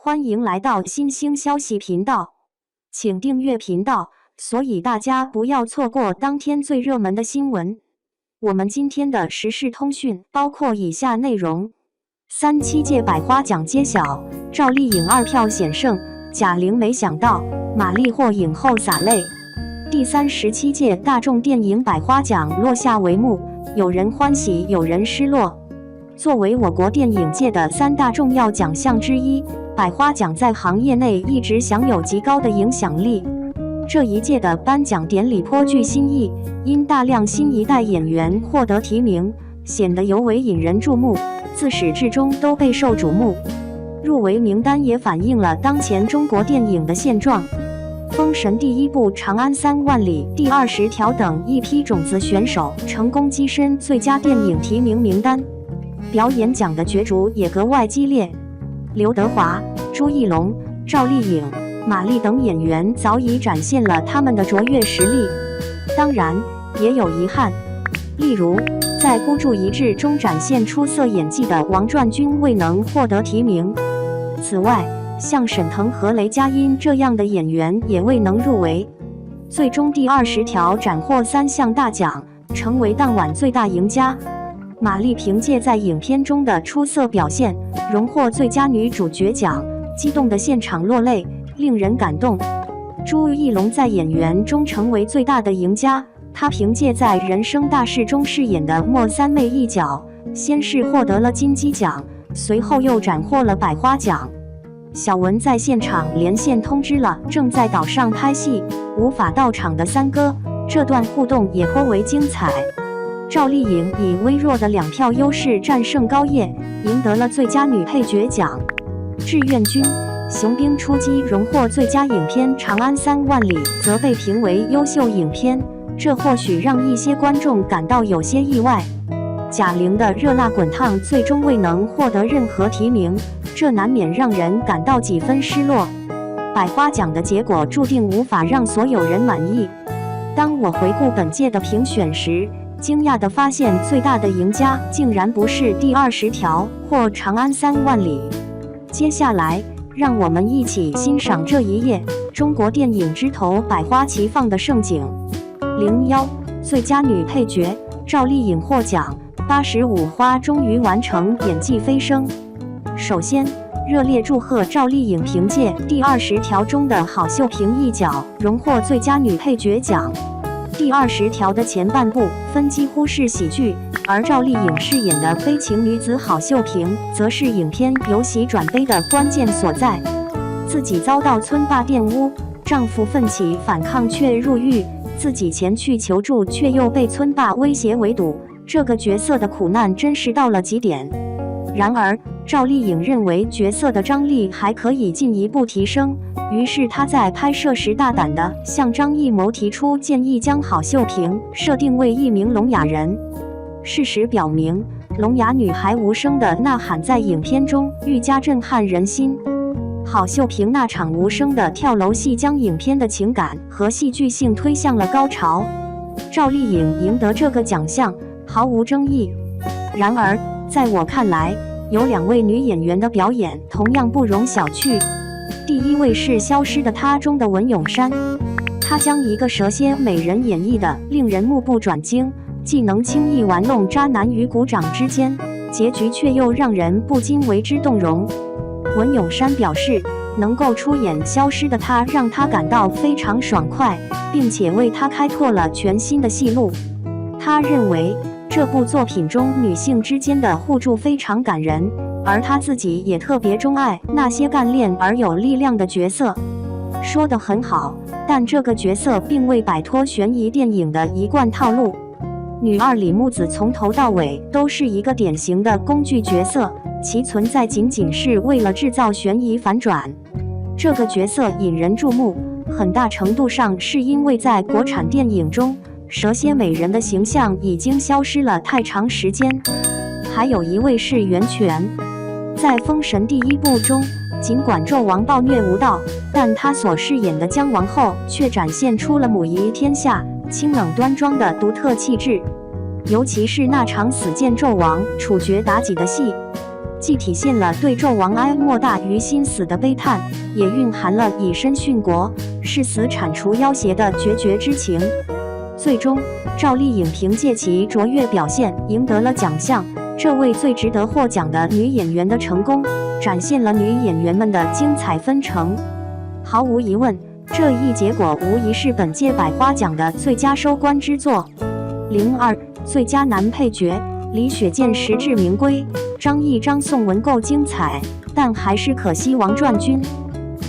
欢迎来到新兴消息频道，请订阅频道，所以大家不要错过当天最热门的新闻。我们今天的时事通讯包括以下内容：37届百花奖揭晓，赵丽颖2票险胜，贾玲没想到马丽获影后洒泪。第37届大众电影百花奖落下帷幕，有人欢喜，有人失落。作为我国电影界的3大重要奖项之一，百花奖在行业内一直享有极高的影响力。这一届的颁奖典礼颇具新意，因大量新一代演员获得提名，显得尤为引人注目，自始至终都备受瞩目。入围名单也反映了当前中国电影的现状。《封神》第1部《长安3万里》第20条等一批种子选手成功跻身最佳电影提名名单。表演奖的角逐也格外激烈，刘德华、朱一龙、赵丽颖、马丽等演员早已展现了他们的卓越实力。当然，也有遗憾，例如在孤注一掷中展现出色演技的王传君未能获得提名。此外，像沈腾和雷佳音这样的演员也未能入围。最终第20条斩获3项大奖，成为当晚最大赢家。马丽凭借在影片中的出色表现，荣获最佳女主角奖，激动的现场落泪，令人感动。朱一龙在演员中成为最大的赢家，他凭借在《人生大事》中饰演的莫三妹一角，先是获得了金鸡奖，随后又斩获了百花奖。小文在现场连线通知了正在岛上拍戏无法到场的三哥，这段互动也颇为精彩。赵丽颖以微弱的2票优势战胜高叶，赢得了最佳女配角奖。志愿军雄兵出击荣获最佳影片《长安3万里》则被评为优秀影片，这或许让一些观众感到有些意外。贾玲的《热辣滚烫》最终未能获得任何提名，这难免让人感到几分失落。百花奖的结果注定无法让所有人满意。当我回顾本届的评选时，惊讶地发现最大的赢家竟然不是第20条或《长安3万里》。接下来，让我们一起欣赏这一夜中国电影枝头百花齐放的盛景。01最佳女配角，赵丽颖获奖，85花终于完成演技飞升。首先，热烈祝贺赵丽颖凭借第20条中的郝秀萍一角荣获最佳女配角奖。第20条的前半部分几乎是喜剧，而赵丽颖饰演的悲情女子郝秀萍，则是影片由喜转悲的关键所在。自己遭到村霸玷污，丈夫奋起反抗却入狱，自己前去求助却又被村霸威胁围堵，这个角色的苦难真是到了极点。然而，赵丽颖认为角色的张力还可以进一步提升，于是她在拍摄时大胆地向张艺谋提出建议，将郝秀萍设定为一名聋哑人。事实表明，聋哑女孩无声的呐喊在影片中愈加震撼人心。郝秀萍那场无声的跳楼戏将影片的情感和戏剧性推向了高潮。赵丽颖赢得这个奖项毫无争议。然而，在我看来，有2位女演员的表演同样不容小觑。第一位是《消失的她》中的文咏珊，她将一个蛇蝎美人演绎得令人目不转睛，既能轻易玩弄渣男于股掌之间，结局却又让人不禁为之动容。文咏珊表示，能够出演《消失的她》让她感到非常爽快，并且为她开拓了全新的戏路。她认为这部作品中女性之间的互助非常感人，而她自己也特别钟爱那些干练而有力量的角色。说得很好，但这个角色并未摆脱悬疑电影的一贯套路。女二李木子从头到尾都是一个典型的工具角色，其存在仅仅是为了制造悬疑反转。这个角色引人注目，很大程度上是因为在国产电影中，蛇蝎美人的形象已经消失了太长时间。还有一位是袁泉，在《封神》第1部中，尽管纣王暴虐无道，但他所饰演的姜王后却展现出了母仪天下、清冷端庄的独特气质。尤其是那场死谏纣王、处决妲己的戏，既体现了对纣王哀莫大于心死的悲叹，也蕴含了以身殉国、誓死铲除妖邪的决绝之情。最终，赵丽颖凭借其卓越表现赢得了奖项。这位最值得获奖的女演员的成功，展现了女演员们的精彩纷呈。毫无疑问，这一结果无疑是本届百花奖的最佳收官之作。02最佳男配角，李雪健实至名归，张译、张颂文够精彩，但还是可惜王传君。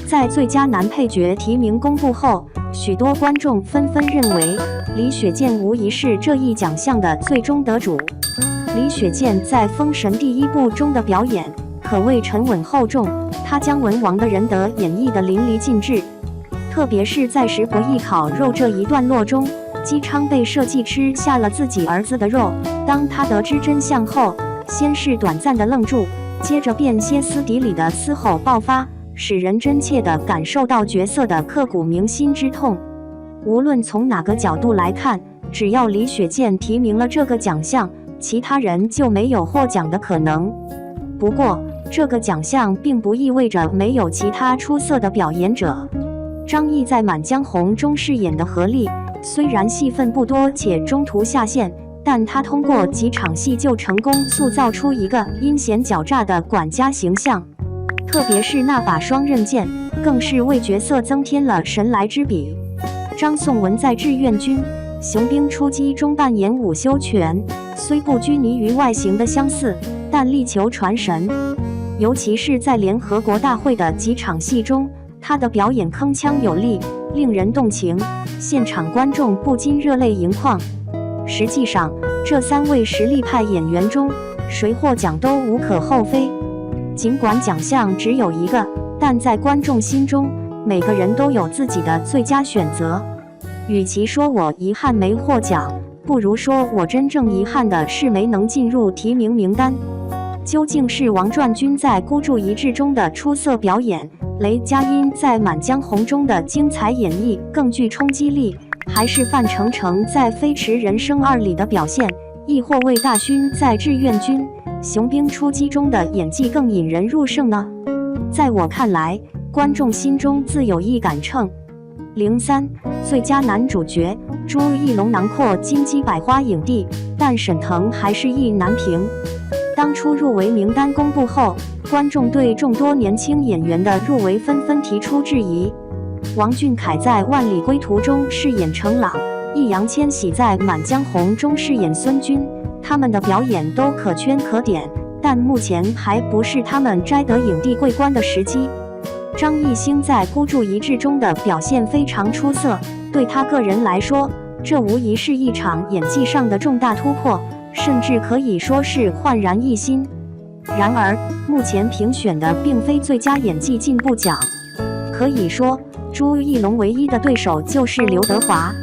在最佳男配角提名公布后，许多观众纷纷认为李雪健无疑是这一奖项的最终得主。李雪健在《封神》第1部中的表演可谓沉稳厚重，他将文王的仁德演绎得淋漓尽致。特别是在食不易烤肉这一段落中，姬昌被设计吃下了自己儿子的肉。当他得知真相后，先是短暂的愣住，接着便歇斯底里的嘶吼爆发，使人真切地感受到角色的刻骨铭心之痛。无论从哪个角度来看，只要李雪健提名了这个奖项，其他人就没有获奖的可能。不过，这个奖项并不意味着没有其他出色的表演者。张译在《满江红》中饰演的何力，虽然戏份不多且中途下线，但他通过几场戏就成功塑造出一个阴险狡诈的管家形象。特别是那把双刃剑，更是为角色增添了神来之笔。张颂文在《志愿军：雄兵出击》中扮演武修全，虽不拘泥于外形的相似，但力求传神。尤其是在联合国大会的几场戏中，他的表演铿锵有力，令人动情，现场观众不禁热泪盈眶。实际上，这3位实力派演员中，谁获奖都无可厚非。尽管奖项只有一个，但在观众心中，每个人都有自己的最佳选择。与其说我遗憾没获奖，不如说我真正遗憾的是没能进入提名名单。究竟是王传君在《孤注一掷》中的出色表演，雷佳音在《满江红》中的精彩演绎更具冲击力，还是范丞丞在《飞驰人生2》里的表现，亦或魏大勋在《志愿军：雄兵出击》中的演技更引人入胜呢？在我看来，观众心中自有一杆秤。03最佳男主角，朱一龙囊括金鸡百花影帝，但沈腾还是意难平。当初入围名单公布后，观众对众多年轻演员的入围纷纷提出质疑。王俊凯在《万里归途》中饰演程朗，易烊千玺在《满江红》中饰演孙军，他们的表演都可圈可点，但目前还不是他们摘得影帝桂冠的时机。张艺兴在《孤注一掷》中的表现非常出色，对他个人来说，这无疑是一场演技上的重大突破，甚至可以说是焕然一新。然而，目前评选的并非最佳演技进步奖，可以说，朱一龙唯一的对手就是刘德华。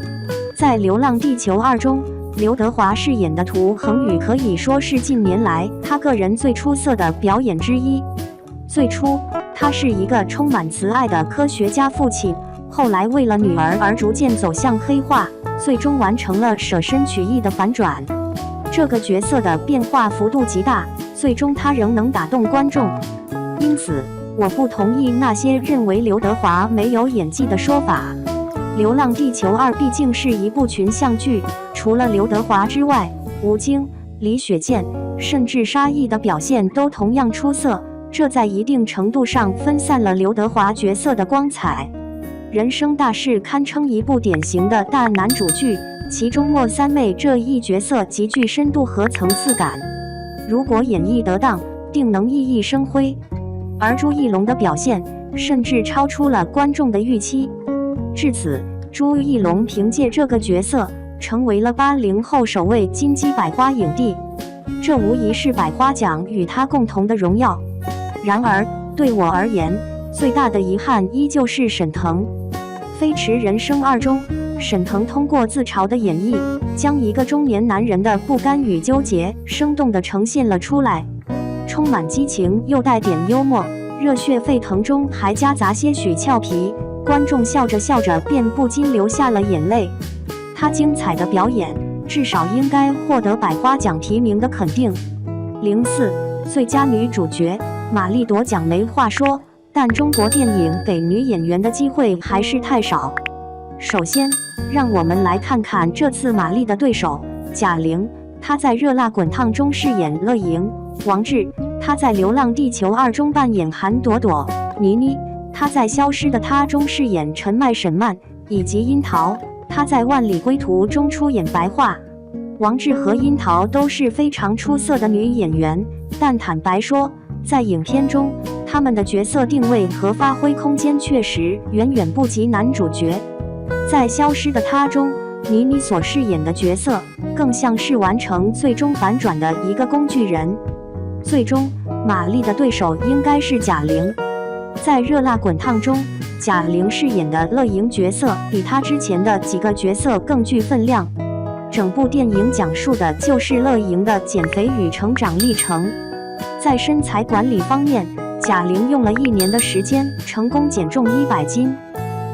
在《流浪地球2》中，刘德华饰演的涂恒宇可以说是近年来他个人最出色的表演之一。最初，他是一个充满慈爱的科学家父亲，后来为了女儿而逐渐走向黑化，最终完成了舍身取义的反转。这个角色的变化幅度极大，最终他仍能打动观众。因此，我不同意那些认为刘德华没有演技的说法。《流浪地球2》毕竟是一部群像剧，除了刘德华之外，吴京、李雪健，甚至沙溢的表现都同样出色，这在一定程度上分散了刘德华角色的光彩。人生大事堪称一部典型的大男主剧，其中莫三妹这一角色极具深度和层次感，如果演绎得当，定能熠熠生辉。而朱一龙的表现甚至超出了观众的预期。至此，朱一龙凭借这个角色成为了80后首位金鸡百花影帝，这无疑是百花奖与他共同的荣耀。然而，对我而言，最大的遗憾依旧是沈腾。《飞驰人生2》中，沈腾通过自嘲的演绎，将一个中年男人的不甘与纠结生动地呈现了出来，充满激情又带点幽默，热血沸腾中还夹杂些许俏皮，观众笑着笑着便不禁流下了眼泪。他精彩的表演至少应该获得百花奖提名的肯定。04最佳女主角，马丽夺奖没话说，但中国电影给女演员的机会还是太少。首先，让我们来看看这次马丽的对手贾玲。她在《热辣滚烫》中饰演乐莹，王志；她在《流浪地球2》中扮演韩朵朵，倪妮；她在《消失的她》中饰演陈麦沈曼，以及樱桃。她在《万里归途》中出演白桦。王志和樱桃都是非常出色的女演员，但坦白说，在影片中，她们的角色定位和发挥空间确实远远不及男主角。在《消失的她》中，倪妮所饰演的角色更像是完成最终反转的一个工具人。最终，马丽的对手应该是贾玲。在《热辣滚烫》中，贾玲饰演的乐莹角色比她之前的几个角色更具分量。整部电影讲述的就是乐莹的减肥与成长历程。在身材管理方面，贾玲用了1年的时间成功减重100斤。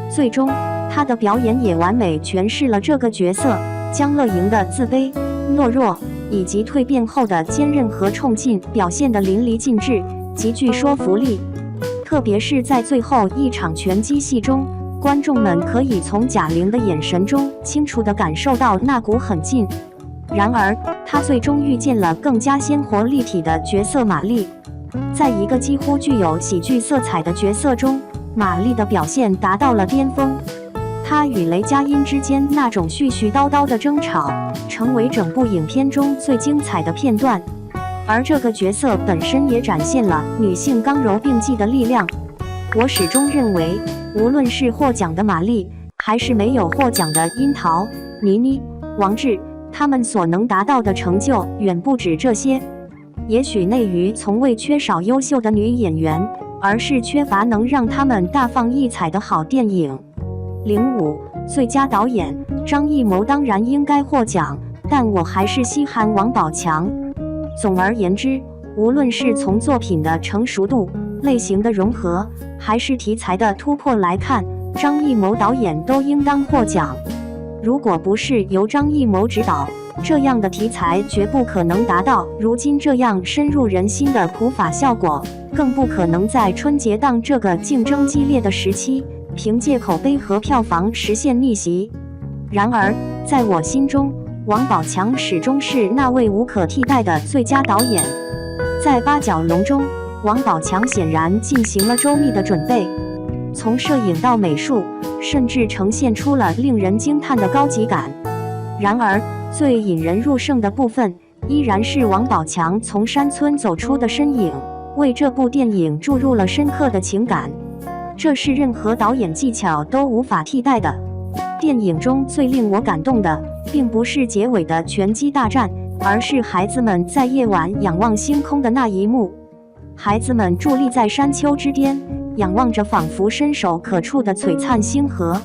最终，她的表演也完美诠释了这个角色，将乐莹的自卑、懦弱以及蜕变后的坚韧和冲劲表现得淋漓尽致，极具说服力。特别是在最后一场拳击戏中，观众们可以从贾玲的眼神中清楚地感受到那股狠劲。然而，她最终遇见了更加鲜活立体的角色马丽。在一个几乎具有喜剧色彩的角色中，马丽的表现达到了巅峰。她与雷佳音之间那种絮絮叨叨的争吵，成为整部影片中最精彩的片段。而这个角色本身也展现了女性刚柔并济的力量。我始终认为，无论是获奖的马丽，还是没有获奖的樱桃、倪妮、王志，他们所能达到的成就远不止这些。也许内娱从未缺少优秀的女演员，而是缺乏能让他们大放异彩的好电影。05最佳导演，张艺谋当然应该获奖，但我还是稀罕王宝强。总而言之，无论是从作品的成熟度、类型的融合，还是题材的突破来看，张艺谋导演都应当获奖。如果不是由张艺谋执导，这样的题材绝不可能达到如今这样深入人心的普法效果，更不可能在春节档这个竞争激烈的时期，凭借口碑和票房实现逆袭。然而，在我心中，王宝强始终是那位无可替代的最佳导演。在八角笼中，王宝强显然进行了周密的准备，从摄影到美术，甚至呈现出了令人惊叹的高级感。然而，最引人入胜的部分，依然是王宝强从山村走出的身影，为这部电影注入了深刻的情感。这是任何导演技巧都无法替代的。电影中最令我感动的，并不是结尾的拳击大战，而是孩子们在夜晚仰望星空的那一幕。孩子们伫立在山丘之巅，仰望着仿佛伸手可触的璀璨星河。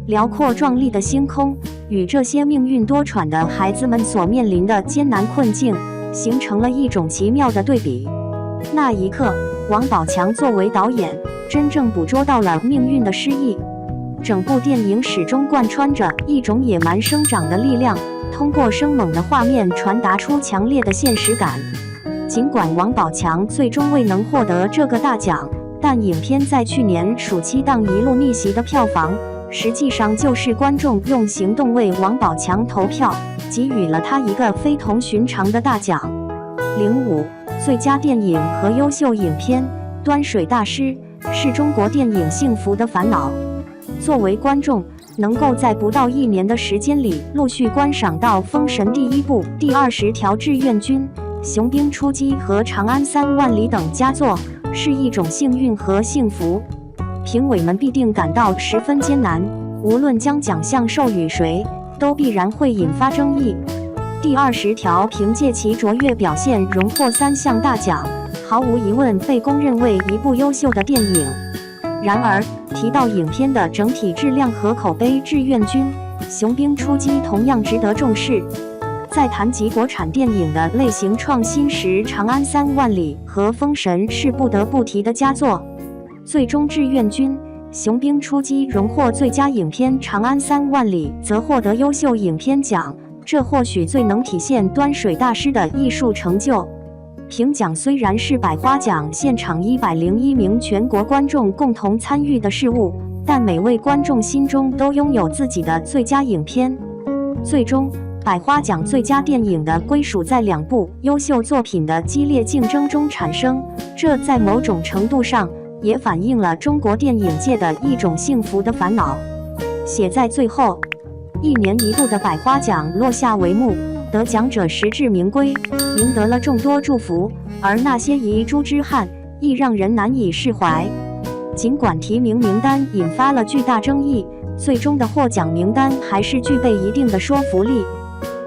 辽阔壮丽的星空与这些命运多舛的孩子们所面临的艰难困境，形成了一种奇妙的对比。那一刻，王宝强作为导演，真正捕捉到了命运的诗意。整部电影始终贯穿着一种野蛮生长的力量，通过生猛的画面传达出强烈的现实感。尽管王宝强最终未能获得这个大奖，但影片在去年暑期档一路逆袭的票房，实际上就是观众用行动为王宝强投票，给予了他一个非同寻常的大奖。05最佳电影和优秀影片，端水大师是中国电影幸福的烦恼。作为观众，能够在不到1年的时间里陆续观赏到《封神》第1部、第20条志愿军、雄兵出击和长安3万里等佳作，是一种幸运和幸福。评委们必定感到十分艰难，无论将奖项授予谁，都必然会引发争议。第20条凭借其卓越表现荣获3项大奖，毫无疑问被公认为一部优秀的电影。然而，提到影片的整体质量和口碑，志愿军、雄兵出击同样值得重视。在谈及国产电影的类型创新时，长安3万里和封神是不得不提的佳作。最终志愿军、雄兵出击荣获最佳影片，长安3万里则获得优秀影片奖，这或许最能体现端水大师的艺术成就。评奖虽然是百花奖现场101名全国观众共同参与的事物，但每位观众心中都拥有自己的最佳影片。最终，百花奖最佳电影的归属在2部优秀作品的激烈竞争中产生，这在某种程度上也反映了中国电影界的一种幸福的烦恼。写在最后，1年1度的百花奖落下帷幕，得奖者实至名归，赢得了众多祝福，而那些遗珠之憾亦让人难以释怀。尽管提名名单引发了巨大争议，最终的获奖名单还是具备一定的说服力。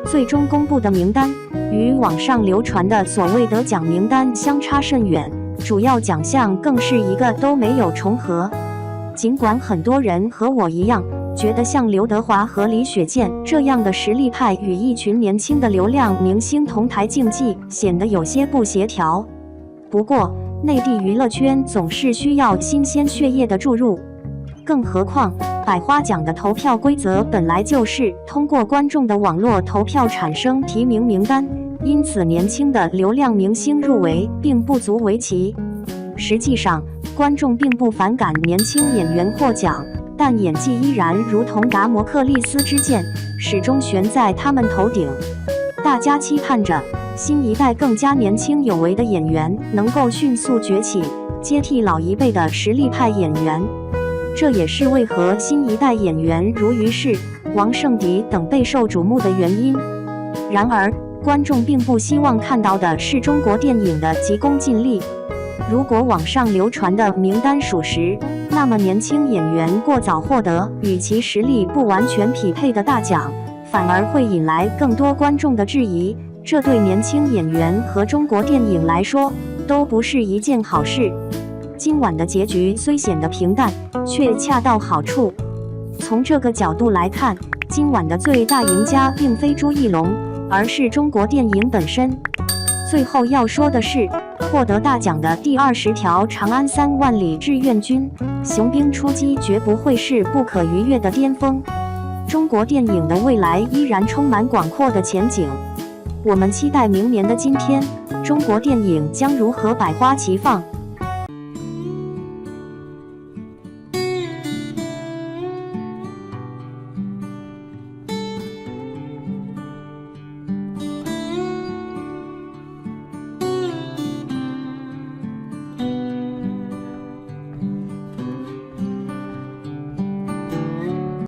最终公布的名单与网上流传的所谓得奖名单相差甚远，主要奖项更是一个都没有重合。尽管很多人和我一样，觉得像刘德华和李雪健这样的实力派与一群年轻的流量明星同台竞技显得有些不协调。不过，内地娱乐圈总是需要新鲜血液的注入，更何况百花奖的投票规则本来就是通过观众的网络投票产生提名名单，因此年轻的流量明星入围并不足为奇。实际上，观众并不反感年轻演员获奖，但演技依然如同达摩克利斯之剑，始终悬在他们头顶。大家期盼着新一代更加年轻有为的演员能够迅速崛起，接替老一辈的实力派演员。这也是为何新一代演员如于适、王圣迪等备受瞩目的原因。然而，观众并不希望看到的是中国电影的急功近利。如果网上流传的名单属实，那么年轻演员过早获得与其实力不完全匹配的大奖，反而会引来更多观众的质疑，这对年轻演员和中国电影来说都不是一件好事。今晚的结局虽显得平淡，却恰到好处。从这个角度来看，今晚的最大赢家并非朱一龙，而是中国电影本身。最后要说的是，获得大奖的第20条长安3万里志愿军雄兵出击绝不会是不可逾越的巅峰。中国电影的未来依然充满广阔的前景。我们期待明年的今天，中国电影将如何百花齐放，